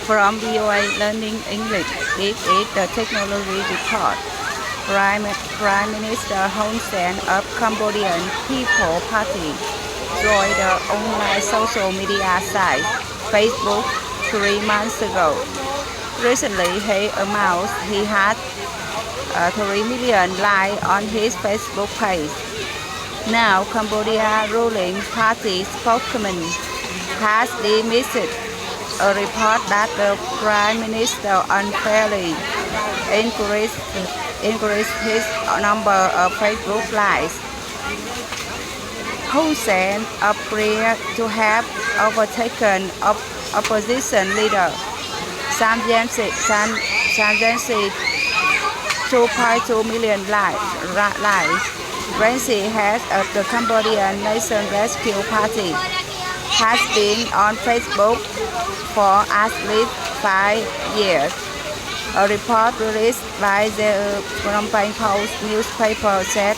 From VOA Learning English, this is the Technology Report. Prime Minister Hun Sen of Cambodian People Party joined the online social media site Facebook 3 months ago. Recently, he announced he had 3 million likes on his Facebook page. Now, Cambodia ruling party spokesman has dismissed a report that the Prime Minister unfairly increased his number of Facebook likes. Hun Sen appeared to have overtaken opposition leader Sam Rainsy 2.2 million likes. Rainsy, head of the Cambodian Nation Rescue Party, has been on Facebook for at least 5 years. A report released by the Phnom Penh Post newspaper said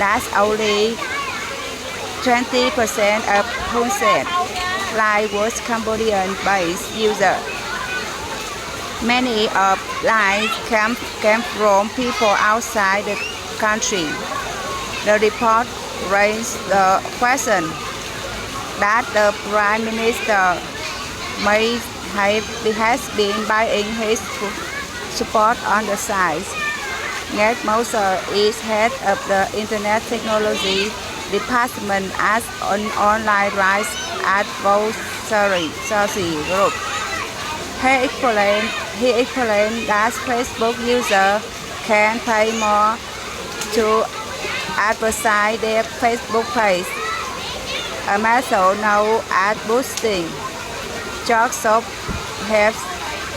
that only 20% of Hun Sen likes was Cambodian-based users. Many of likes came from people outside the country. The report raised the question that the Prime Minister may has been buying his support on the site. Ned Moser is head of the Internet Technology Department at an online rights advocacy group. He explained that Facebook users can pay more to advertise their Facebook page, a method known as boosting. George Sop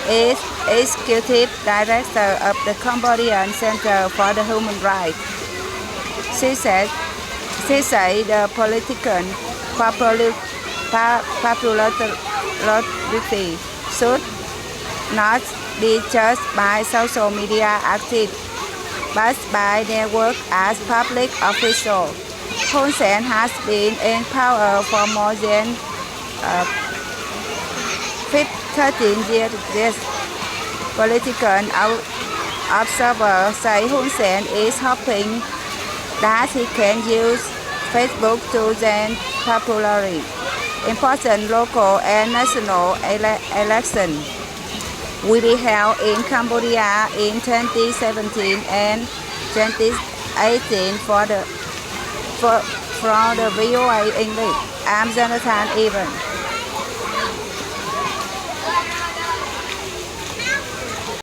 is executive director of the Cambodian Center for the Human Rights. She said the political popularity should not be judged by social media activists, but by their work as public officials. Hun Sen has been in power for more than 13 years. Political observers say Hun Sen is hoping that he can use Facebook to gain popularity. Important local and national elections will be held in Cambodia in 2017 and 2018 from the VOA English. I'm Jonathan Evans.